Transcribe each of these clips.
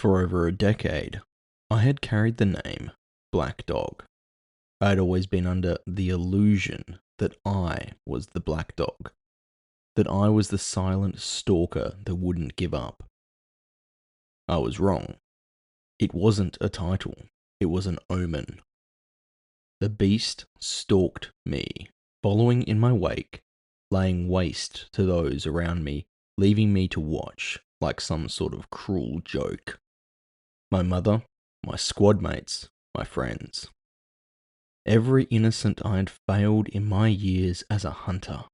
For over a decade, I had carried the name Black Dog. I had always been under the illusion that I was the Black Dog, that I was the silent stalker that wouldn't give up. I was wrong. It wasn't a title, it was an omen. The beast stalked me, following in my wake, laying waste to those around me, leaving me to watch like some sort of cruel joke. My mother, my squad mates, my friends. Every innocent I had failed in my years as a hunter,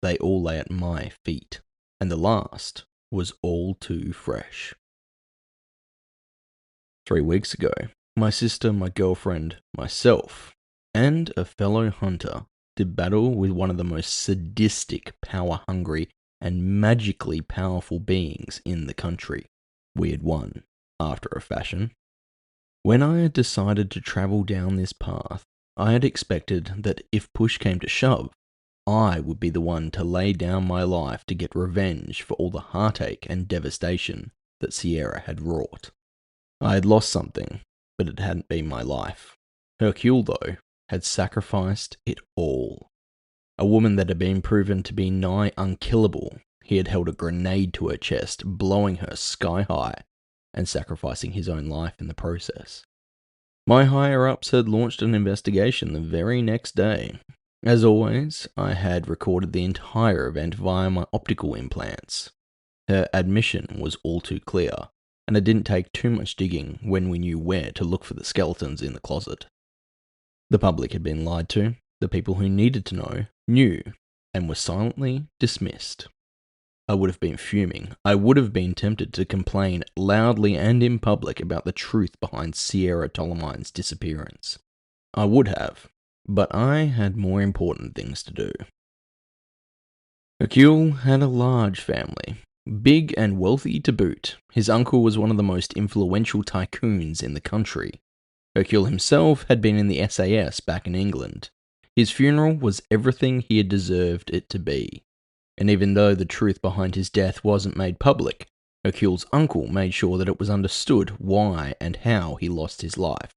they all lay at my feet, and the last was all too fresh. 3 weeks ago, my sister, my girlfriend, myself, and a fellow hunter did battle with one of the most sadistic, power-hungry, and magically powerful beings in the country. We had won, after a fashion. When I had decided to travel down this path, I had expected that if push came to shove, I would be the one to lay down my life to get revenge for all the heartache and devastation that Sierra had wrought. I had lost something, but it hadn't been my life. Hercule, though, had sacrificed it all. A woman that had been proven to be nigh unkillable, he had held a grenade to her chest, blowing her sky high, and sacrificing his own life in the process. My higher-ups had launched an investigation the very next day. As always, I had recorded the entire event via my optical implants. Her admission was all too clear, and it didn't take too much digging when we knew where to look for the skeletons in the closet. The public had been lied to, the people who needed to know knew, and were silently dismissed. I would have been fuming. I would have been tempted to complain loudly and in public about the truth behind Sierra Tolomine's disappearance. I would have, but I had more important things to do. Hercule had a large family, big and wealthy to boot. His uncle was one of the most influential tycoons in the country. Hercule himself had been in the SAS back in England. His funeral was everything he had deserved it to be. And even though the truth behind his death wasn't made public, Hercule's uncle made sure that it was understood why and how he lost his life.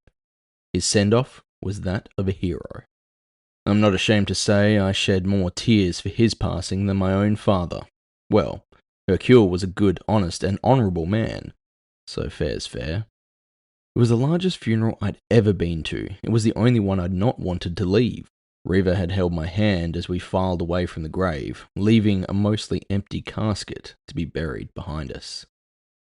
His send-off was that of a hero. I'm not ashamed to say I shed more tears for his passing than my own father. Well, Hercule was a good, honest, and honourable man, so fair's fair. It was the largest funeral I'd ever been to. It was the only one I'd not wanted to leave. Riva had held my hand as we filed away from the grave, leaving a mostly empty casket to be buried behind us.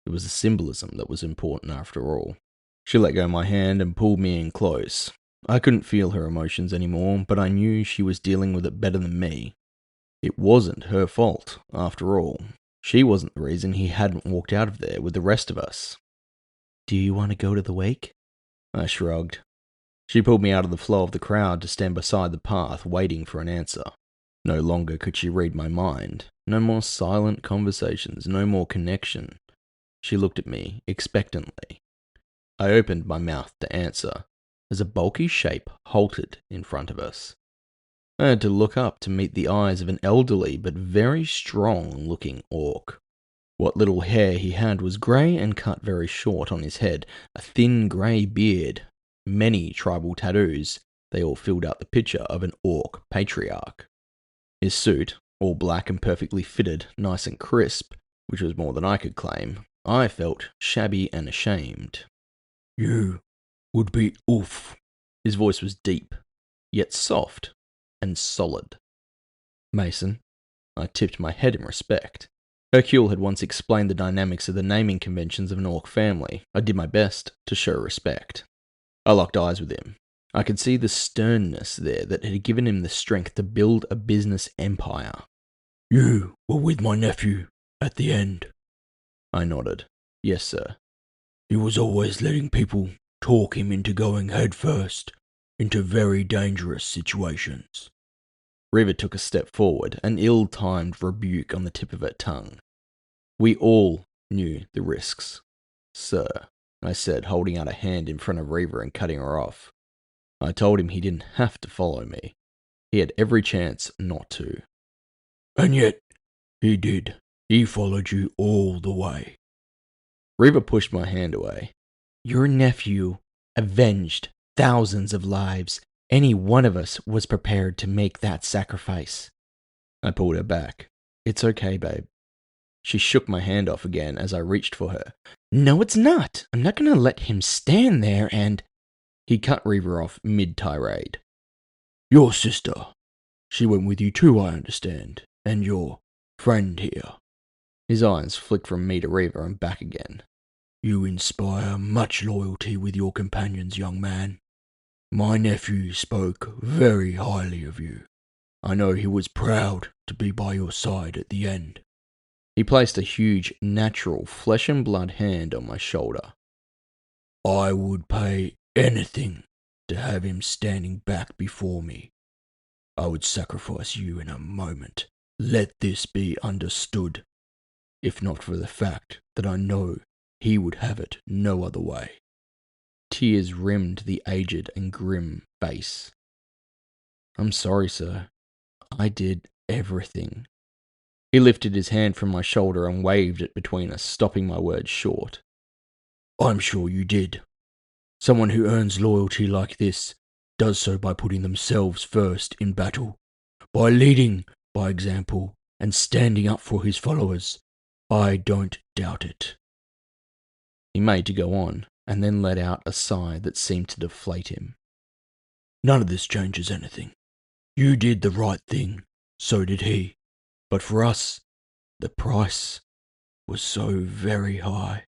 It was the symbolism that was important after all. She let go of my hand and pulled me in close. I couldn't feel her emotions anymore, but I knew she was dealing with it better than me. It wasn't her fault, after all. She wasn't the reason he hadn't walked out of there with the rest of us. "Do you want to go to the wake?" I shrugged. She pulled me out of the flow of the crowd to stand beside the path, waiting for an answer. No longer could she read my mind. No more silent conversations, no more connection. She looked at me, expectantly. I opened my mouth to answer, as a bulky shape halted in front of us. I had to look up to meet the eyes of an elderly but very strong-looking orc. What little hair he had was grey and cut very short on his head, a thin grey beard, many tribal tattoos. They all filled out the picture of an orc patriarch. His suit, all black and perfectly fitted, nice and crisp, which was more than I could claim, I felt shabby and ashamed. "You would be Ulf." His voice was deep, yet soft and solid. "Mason." I tipped my head in respect. Hercule had once explained the dynamics of the naming conventions of an orc family. I did my best to show respect. I locked eyes with him. I could see the sternness there that had given him the strength to build a business empire. "You were with my nephew at the end." I nodded. "Yes, sir." "He was always letting people talk him into going headfirst into very dangerous situations." Riva took a step forward, an ill-timed rebuke on the tip of her tongue. "We all knew the risks, sir," I said, holding out a hand in front of Riva and cutting her off. I told him he didn't have to follow me. He had every chance not to. "And yet, he did. He followed you all the way." Reva pushed my hand away. Your nephew avenged thousands of lives. Any one of us was prepared to make that sacrifice. I pulled her back. It's okay, babe. She shook my hand off again as I reached for her. No, it's not. I'm not going to let him stand there and... He cut Reva off mid-tirade. Your sister. She went with you too, I understand. And your friend here. His eyes flicked from me to Reva and back again. You inspire much loyalty with your companions, young man. My nephew spoke very highly of you. I know he was proud to be by your side at the end. He placed a huge, natural, flesh and blood hand on my shoulder. I would pay anything to have him standing back before me. I would sacrifice you in a moment. Let this be understood, if not for the fact that I know he would have it no other way. Tears rimmed the aged and grim face. I'm sorry, sir. I did everything. He lifted his hand from my shoulder and waved it between us, stopping my words short. I'm sure you did. Someone who earns loyalty like this does so by putting themselves first in battle, by leading by example and standing up for his followers. I don't doubt it. He made to go on, and then let out a sigh that seemed to deflate him. None of this changes anything. You did the right thing, so did he. But for us, the price was so very high.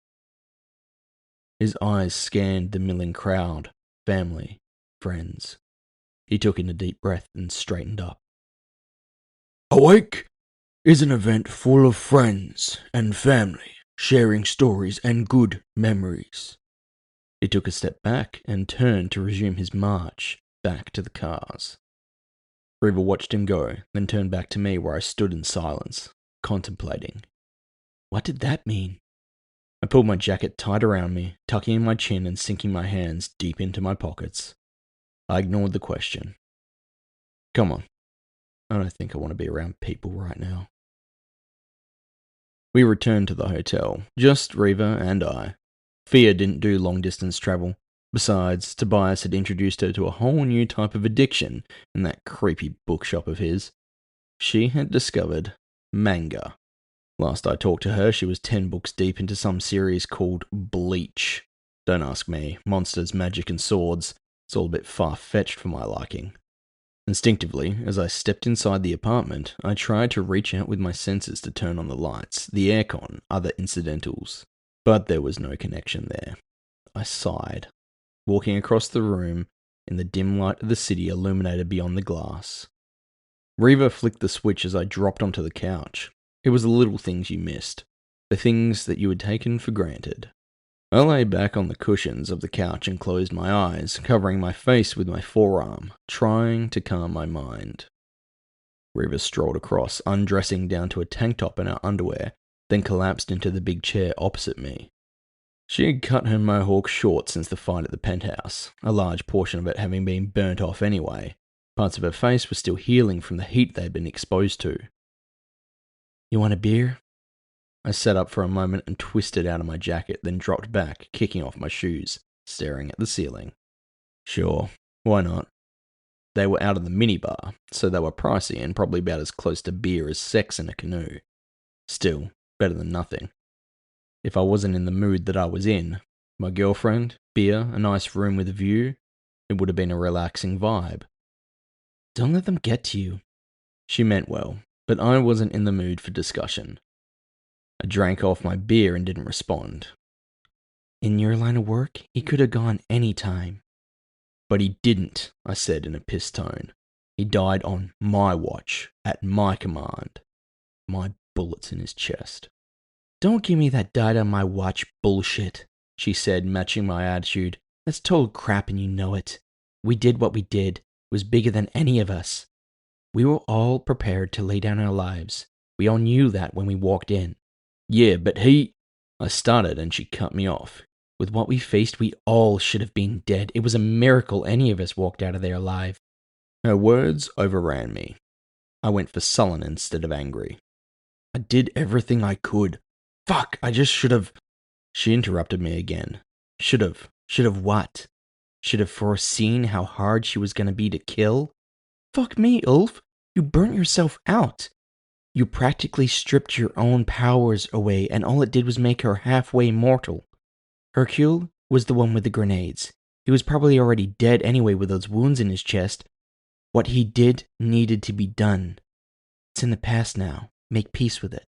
His eyes scanned the milling crowd, family, friends. He took in a deep breath and straightened up. A wake is an event full of friends and family, sharing stories and good memories. He took a step back and turned to resume his march back to the cars. Reva watched him go, then turned back to me where I stood in silence, contemplating. What did that mean? I pulled my jacket tight around me, tucking in my chin and sinking my hands deep into my pockets. I ignored the question. Come on. I don't think I want to be around people right now. We returned to the hotel, just Reva and I. Fia didn't do long-distance travel. Besides, Tobias had introduced her to a whole new type of addiction in that creepy bookshop of his. She had discovered manga. Last I talked to her, she was 10 books deep into some series called Bleach. Don't ask me. Monsters, magic, and swords. It's all a bit far-fetched for my liking. Instinctively, as I stepped inside the apartment, I tried to reach out with my senses to turn on the lights, the aircon, other incidentals. But there was no connection there. I sighed, walking across the room in the dim light of the city illuminated beyond the glass. Reva flicked the switch as I dropped onto the couch. It was the little things you missed, the things that you had taken for granted. I lay back on the cushions of the couch and closed my eyes, covering my face with my forearm, trying to calm my mind. Reva strolled across, undressing down to a tank top and her underwear, then collapsed into the big chair opposite me. She had cut her mohawk short since the fight at the penthouse, a large portion of it having been burnt off anyway. Parts of her face were still healing from the heat they'd been exposed to. You want a beer? I sat up for a moment and twisted out of my jacket, then dropped back, kicking off my shoes, staring at the ceiling. Sure, why not? They were out of the minibar, so they were pricey and probably about as close to beer as sex in a canoe. Still, better than nothing. If I wasn't in the mood that I was in, my girlfriend, beer, a nice room with a view, it would have been a relaxing vibe. Don't let them get to you. She meant well, but I wasn't in the mood for discussion. I drank off my beer and didn't respond. In your line of work, he could have gone any time. But he didn't, I said in a pissed tone. He died on my watch, at my command. My bullets in his chest. Don't give me that died on my watch bullshit, she said, matching my attitude. That's total crap and you know it. We did what we did. It was bigger than any of us. We were all prepared to lay down our lives. We all knew that when we walked in. Yeah, but he... I started and she cut me off. With what we faced, we all should have been dead. It was a miracle any of us walked out of there alive. Her words overran me. I went for sullen instead of angry. I did everything I could. Fuck, I just should have... She interrupted me again. Should've what? Should've foreseen how hard she was gonna be to kill? Fuck me, Ulf. You burnt yourself out. You practically stripped your own powers away, and all it did was make her halfway mortal. Hercule was the one with the grenades. He was probably already dead anyway with those wounds in his chest. What he did needed to be done. It's in the past now. Make peace with it.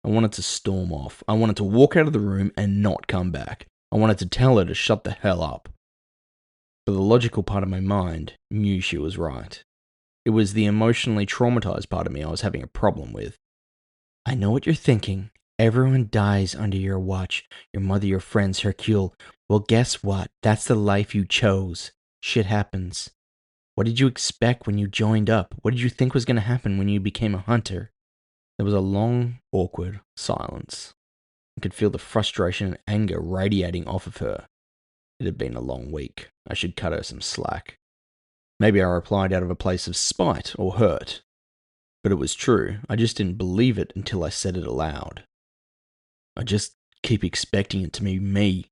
I wanted to storm off. I wanted to walk out of the room and not come back. I wanted to tell her to shut the hell up. But the logical part of my mind knew she was right. It was the emotionally traumatized part of me I was having a problem with. I know what you're thinking. Everyone dies under your watch. Your mother, your friends, Hercule. Well, guess what? That's the life you chose. Shit happens. What did you expect when you joined up? What did you think was going to happen when you became a hunter? There was a long, awkward silence. I could feel the frustration and anger radiating off of her. It had been a long week. I should cut her some slack. Maybe I replied out of a place of spite or hurt. But it was true. I just didn't believe it until I said it aloud. I just keep expecting it to be me.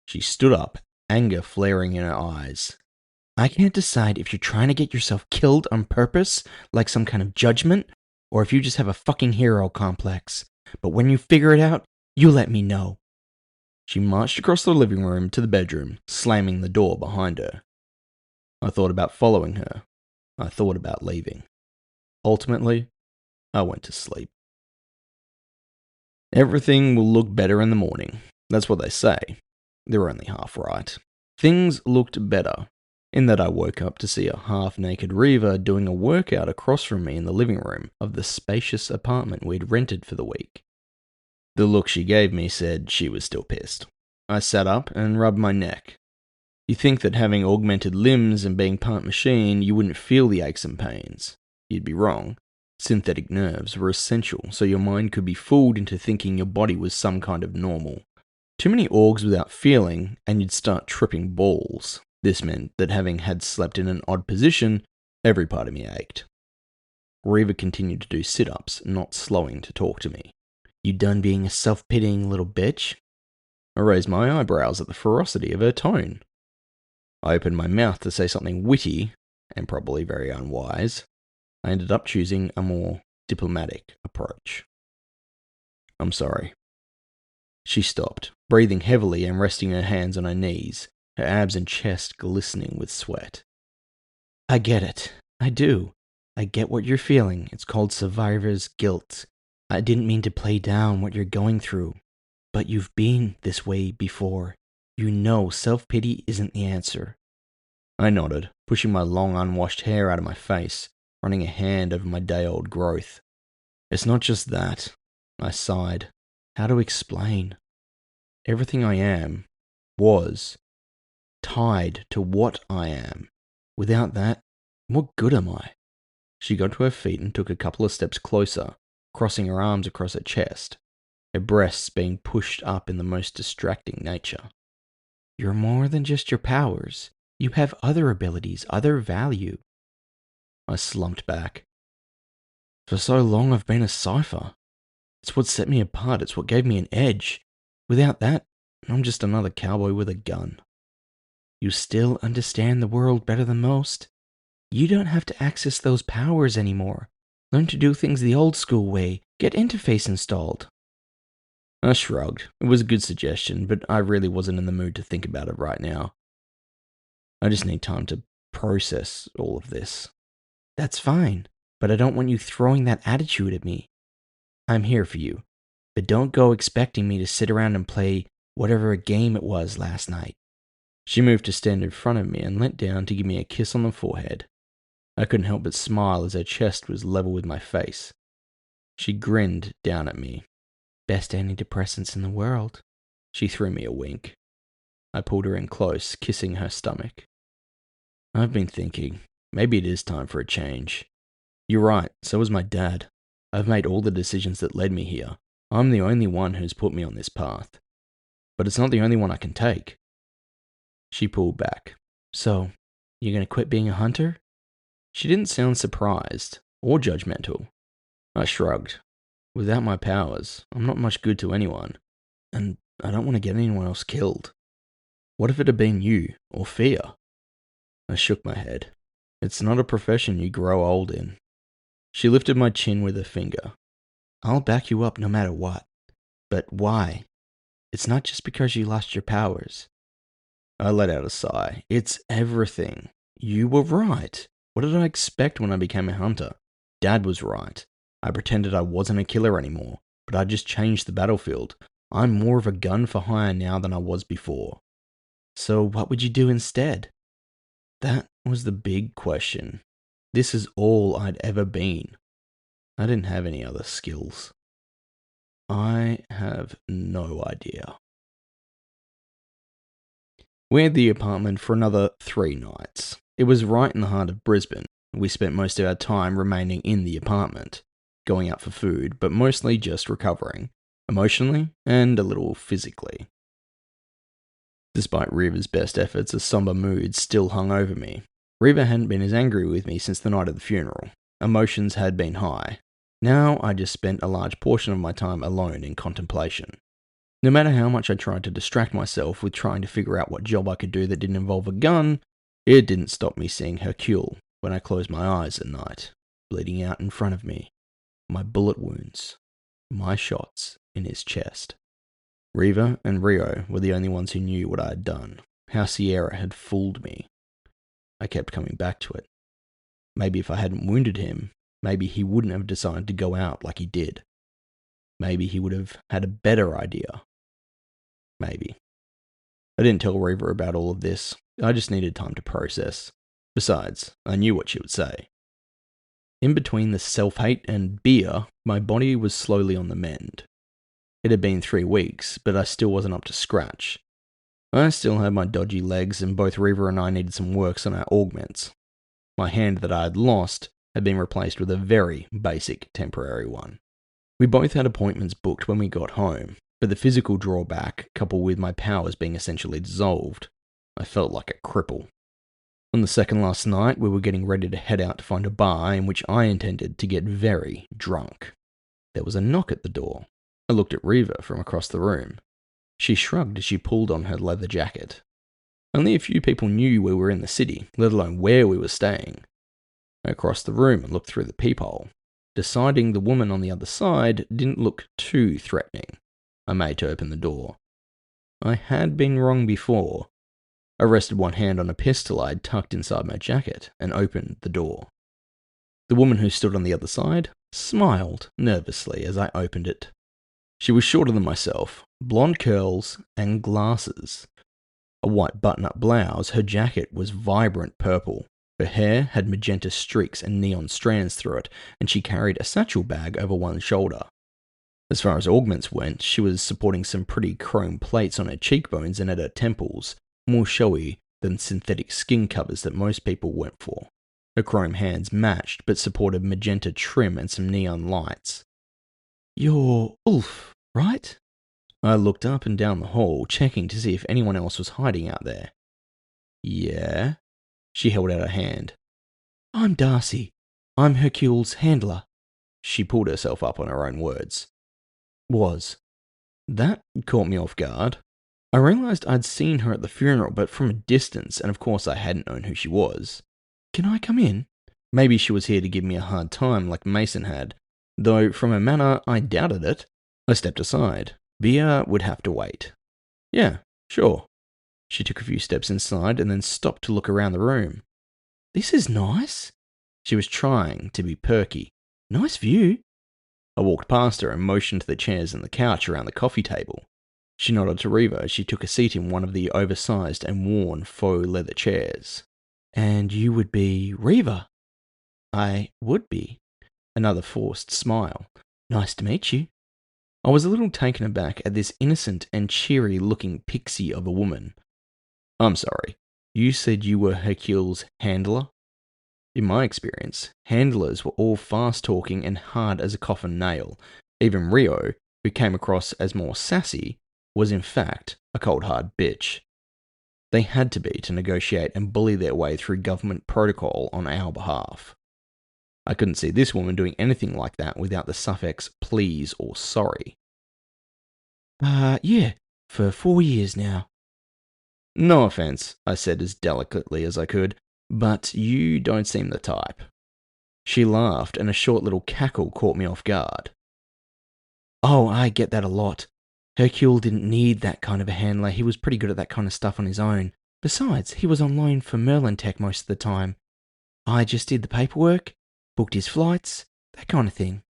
She stood up, anger flaring in her eyes. I can't decide if you're trying to get yourself killed on purpose, like some kind of judgment, or if you just have a fucking hero complex. But when you figure it out, you let me know. She marched across the living room to the bedroom, slamming the door behind her. I thought about following her. I thought about leaving. Ultimately, I went to sleep. Everything will look better in the morning. That's what they say. They're only half right. Things looked better, in that I woke up to see a half-naked Reva doing a workout across from me in the living room of the spacious apartment we'd rented for the week. The look she gave me said she was still pissed. I sat up and rubbed my neck. You think that having augmented limbs and being part machine, you wouldn't feel the aches and pains. You'd be wrong. Synthetic nerves were essential, so your mind could be fooled into thinking your body was some kind of normal. Too many orgs without feeling, and you'd start tripping balls. This meant that having had slept in an odd position, every part of me ached. Reva continued to do sit-ups, not slowing to talk to me. You done being a self-pitying little bitch? I raised my eyebrows at the ferocity of her tone. I opened my mouth to say something witty, and probably very unwise. I ended up choosing a more diplomatic approach. I'm sorry. She stopped, breathing heavily and resting her hands on her knees, her abs and chest glistening with sweat. I get it. I do. I get what you're feeling. It's called survivor's guilt. I didn't mean to play down what you're going through, but you've been this way before. You know self-pity isn't the answer. I nodded, pushing my long unwashed hair out of my face, running a hand over my day-old growth. It's not just that. I sighed. How to explain? Everything I am, was, tied to what I am. Without that, what good am I? She got to her feet and took a couple of steps closer, crossing her arms across her chest, her breasts being pushed up in the most distracting nature. You're more than just your powers. You have other abilities, other value. I slumped back. For so long I've been a Cypher. It's what set me apart, it's what gave me an edge. Without that, I'm just another cowboy with a gun. You still understand the world better than most. You don't have to access those powers anymore. Learn to do things the old school way. Get interface installed. I shrugged. It was a good suggestion, but I really wasn't in the mood to think about it right now. I just need time to process all of this. That's fine, but I don't want you throwing that attitude at me. I'm here for you, but don't go expecting me to sit around and play whatever game it was last night. She moved to stand in front of me and leant down to give me a kiss on the forehead. I couldn't help but smile as her chest was level with my face. She grinned down at me. Best antidepressants in the world. She threw me a wink. I pulled her in close, kissing her stomach. I've been thinking, maybe it is time for a change. You're right, so was my dad. I've made all the decisions that led me here. I'm the only one who's put me on this path. But it's not the only one I can take. She pulled back. So, you're going to quit being a hunter? She didn't sound surprised or judgmental. I shrugged. Without my powers, I'm not much good to anyone. And I don't want to get anyone else killed. What if it had been you, or fear? I shook my head. It's not a profession you grow old in. She lifted my chin with her finger. I'll back you up no matter what. But why? It's not just because you lost your powers. I let out a sigh. It's everything. You were right. What did I expect when I became a hunter? Dad was right. I pretended I wasn't a killer anymore, but I just changed the battlefield. I'm more of a gun for hire now than I was before. So what would you do instead? That was the big question. This is all I'd ever been. I didn't have any other skills. I have no idea. We had the apartment for another 3 nights. It was right in the heart of Brisbane. We spent most of our time remaining in the apartment, going out for food, but mostly just recovering, emotionally and a little physically. Despite Reva's best efforts, a somber mood still hung over me. Reva hadn't been as angry with me since the night of the funeral. Emotions had been high. Now I just spent a large portion of my time alone in contemplation. No matter how much I tried to distract myself with trying to figure out what job I could do that didn't involve a gun, it didn't stop me seeing Hercule when I closed my eyes at night, bleeding out in front of me. My bullet wounds. My shots in his chest. Reva and Rio were the only ones who knew what I had done, how Sierra had fooled me. I kept coming back to it. Maybe if I hadn't wounded him, maybe he wouldn't have decided to go out like he did. Maybe he would have had a better idea. Maybe. I didn't tell Reva about all of this. I just needed time to process. Besides, I knew what she would say. In between the self-hate and beer, my body was slowly on the mend. It had been 3 weeks, but I still wasn't up to scratch. I still had my dodgy legs, and both Reva and I needed some works on our augments. My hand that I had lost had been replaced with a very basic temporary one. We both had appointments booked when we got home, but the physical drawback, coupled with my powers being essentially dissolved, I felt like a cripple. On the second last night, we were getting ready to head out to find a bar in which I intended to get very drunk. There was a knock at the door. I looked at Reva from across the room. She shrugged as she pulled on her leather jacket. Only a few people knew we were in the city, let alone where we were staying. I crossed the room and looked through the peephole. Deciding the woman on the other side didn't look too threatening, I made to open the door. I had been wrong before. I rested one hand on a pistol I had tucked inside my jacket and opened the door. The woman who stood on the other side smiled nervously as I opened it. She was shorter than myself, blonde curls and glasses. A white button-up blouse, her jacket was vibrant purple. Her hair had magenta streaks and neon strands through it, and she carried a satchel bag over one shoulder. As far as augments went, she was supporting some pretty chrome plates on her cheekbones and at her temples, more showy than synthetic skin covers that most people went for. Her chrome hands matched, but supported magenta trim and some neon lights. You're Ulf, right? I looked up and down the hall, checking to see if anyone else was hiding out there. Yeah? She held out her hand. I'm Darcy. I'm Hercule's handler. She pulled herself up on her own words. Was. That caught me off guard. I realized I'd seen her at the funeral, but from a distance, and of course I hadn't known who she was. Can I come in? Maybe she was here to give me a hard time like Mason had, though from her manner I doubted it. I stepped aside. Bea would have to wait. Yeah, sure. She took a few steps inside and then stopped to look around the room. This is nice. She was trying to be perky. Nice view. I walked past her and motioned to the chairs and the couch around the coffee table. She nodded to Reva as she took a seat in one of the oversized and worn faux leather chairs. And you would be Reva? I would be. Another forced smile. Nice to meet you. I was a little taken aback at this innocent and cheery-looking pixie of a woman. I'm sorry, you said you were Hercule's handler? In my experience, handlers were all fast-talking and hard as a coffin nail. Even Rio, who came across as more sassy, was in fact a cold hard bitch. They had to be to negotiate and bully their way through government protocol on our behalf. I couldn't see this woman doing anything like that without the suffix please or sorry. Yeah, For 4 years now. No offense, I said as delicately as I could, but you don't seem the type. She laughed, and a short little cackle caught me off guard. Oh, I get that a lot. Hercule didn't need that kind of a handler. He was pretty good at that kind of stuff on his own. Besides, he was on loan for Merlin Tech most of the time. I just did the paperwork, booked his flights, that kind of thing.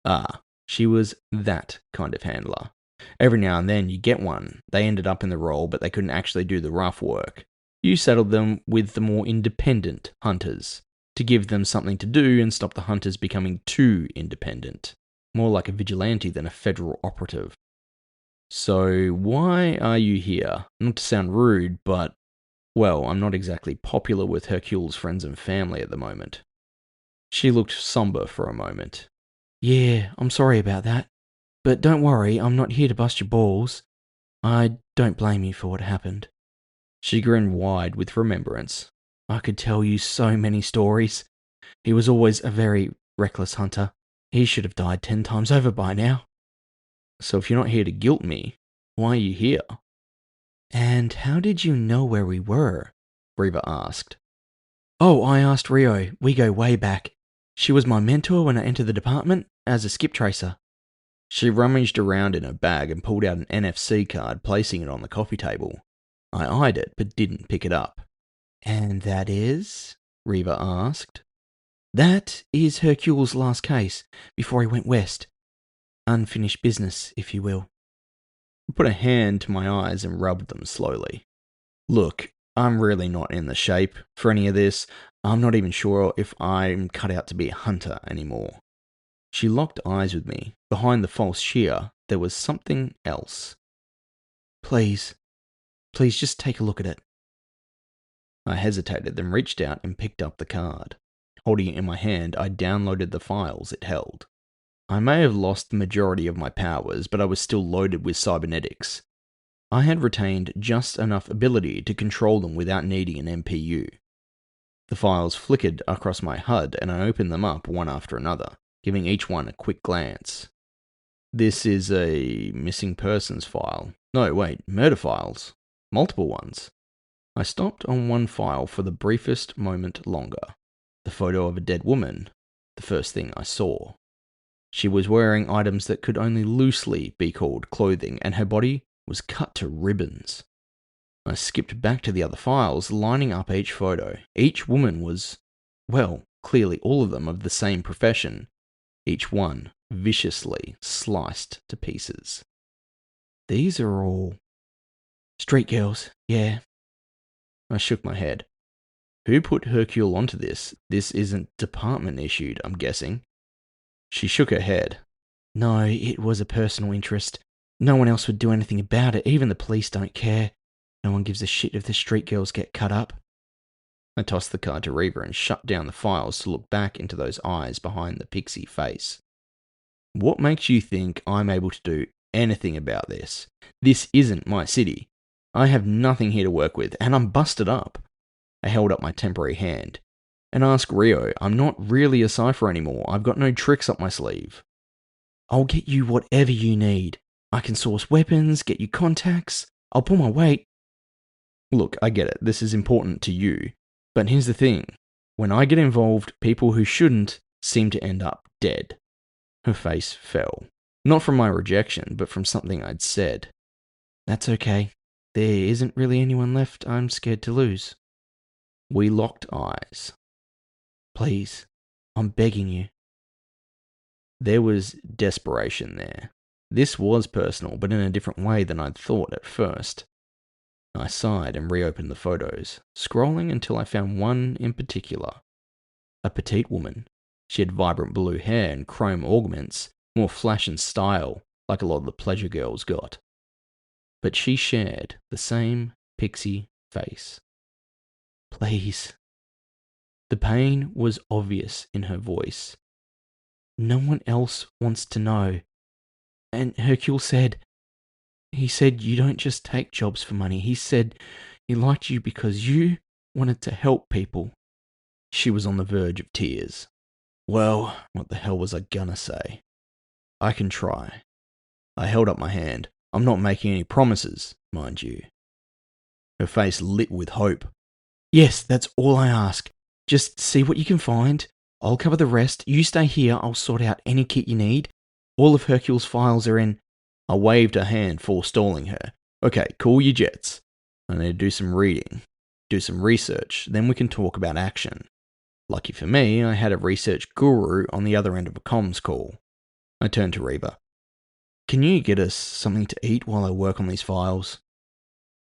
Ah, she was that kind of handler. Every now and then you get one. They ended up in the role, but they couldn't actually do the rough work. You settled them with the more independent hunters, to give them something to do and stop the hunters becoming too independent. More like a vigilante than a federal operative. So, why are you here? Not to sound rude, but, well, I'm not exactly popular with Hercule's friends and family at the moment. She looked somber for a moment. Yeah, I'm sorry about that. But don't worry, I'm not here to bust your balls. I don't blame you for what happened. She grinned wide with remembrance. I could tell you so many stories. He was always a very reckless hunter. He should have died 10 times over by now. So if you're not here to guilt me, why are you here? And how did you know where we were? Reva asked. Oh, I asked Rio. We go way back. She was my mentor when I entered the department as a skip tracer. She rummaged around in her bag and pulled out an NFC card, placing it on the coffee table. I eyed it, but didn't pick it up. And that is? Reva asked. That is Hercule's last case, before he went west. Unfinished business, if you will. I put a hand to my eyes and rubbed them slowly. Look, I'm really not in the shape for any of this. I'm not even sure if I'm cut out to be a hunter anymore. She locked eyes with me. Behind the false sheer, there was something else. Please just take a look at it. I hesitated, then reached out and picked up the card. Holding it in my hand, I downloaded the files it held. I may have lost the majority of my powers, but I was still loaded with cybernetics. I had retained just enough ability to control them without needing an MPU. The files flickered across my HUD, and I opened them up one after another, giving each one a quick glance. This is a missing persons file. No, wait, murder files. Multiple ones. I stopped on one file for the briefest moment longer. The photo of a dead woman, the first thing I saw. She was wearing items that could only loosely be called clothing, and her body was cut to ribbons. I skipped back to the other files, lining up each photo. Each woman was, well, clearly all of them of the same profession. Each one viciously sliced to pieces. These are all street girls, yeah. I shook my head. Who put Hercule onto this? This isn't department issued, I'm guessing. She shook her head. No, it was a personal interest. No one else would do anything about it. Even the police don't care. No one gives a shit if the street girls get cut up. I tossed the card to Reva and shut down the files to look back into those eyes behind the pixie face. What makes you think I'm able to do anything about this? This isn't my city. I have nothing here to work with, and I'm busted up. I held up my temporary hand. And ask Rio, I'm not really a Cypher anymore. I've got no tricks up my sleeve. I'll get you whatever you need. I can source weapons, get you contacts. I'll pull my weight. Look, I get it. This is important to you. But here's the thing. When I get involved, people who shouldn't seem to end up dead. Her face fell. Not from my rejection, but from something I'd said. That's okay. There isn't really anyone left I'm scared to lose. We locked eyes. Please, I'm begging you. There was desperation there. This was personal, but in a different way than I'd thought at first. I sighed and reopened the photos, scrolling until I found one in particular. A petite woman. She had vibrant blue hair and chrome augments, more flash and style, like a lot of the pleasure girls got. But she shared the same pixie face. Please. The pain was obvious in her voice. No one else wants to know. And Hercule said, you don't just take jobs for money. He said he liked you because you wanted to help people. She was on the verge of tears. Well, what the hell was I gonna say? I can try. I held up my hand. I'm not making any promises, mind you. Her face lit with hope. Yes, that's all I ask. Just see what you can find. I'll cover the rest. You stay here. I'll sort out any kit you need. All of Hercule's files are in. I waved a hand, forestalling her. Okay, cool your jets. I need to do some reading, do some research, then we can talk about action. Lucky for me, I had a research guru on the other end of a comms call. I turned to Reba. Can you get us something to eat while I work on these files?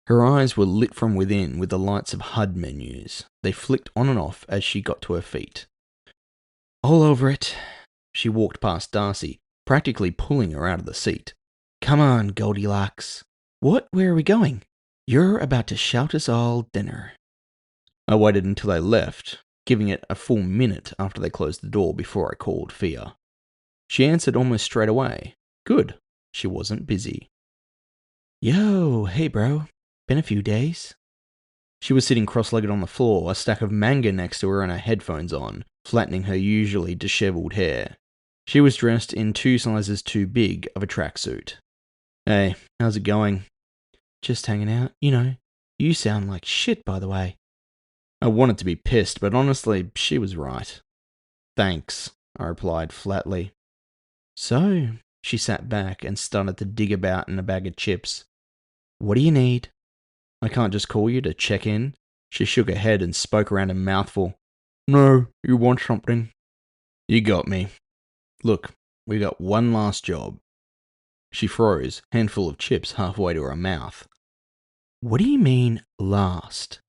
Her eyes were lit from within with the lights of HUD menus. They flicked on and off as she got to her feet. All over it. She walked past Darcy, practically pulling her out of the seat. Come on, Goldilocks. What? Where are we going? You're about to shout us all dinner. I waited until they left, giving it a full minute after they closed the door before I called Fia. She answered almost straight away. Good. She wasn't busy. Yo, hey bro. Been a few days. She was sitting cross-legged on the floor, a stack of manga next to her and her headphones on, flattening her usually disheveled hair. She was dressed in 2 sizes too big of a tracksuit. Hey, how's it going? Just hanging out, you know. You sound like shit, by the way. I wanted to be pissed, but honestly, she was right. Thanks, I replied flatly. So, she sat back and started to dig about in a bag of chips. What do you need? I can't just call you to check in. She shook her head and spoke around a mouthful. No, you want something? You got me. Look, we got one last job. She froze, handful of chips halfway to her mouth. What do you mean, last?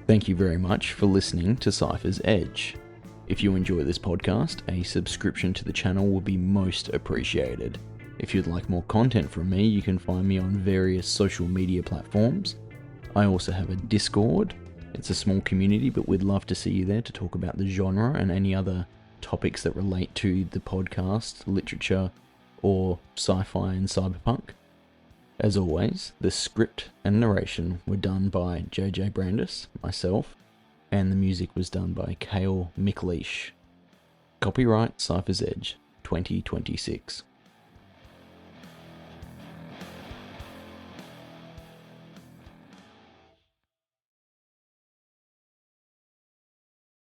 Thank you very much for listening to Cyphers Edge. If you enjoy this podcast, a subscription to the channel would be most appreciated. If you'd like more content from me, you can find me on various social media platforms. I also have a Discord. It's a small community, but we'd love to see you there to talk about the genre and any other topics that relate to the podcast, literature, or sci-fi and cyberpunk. As always, the script and narration were done by JJ Brandis, myself, and the music was done by Kale McLeish. Copyright Cyphers Edge 2026.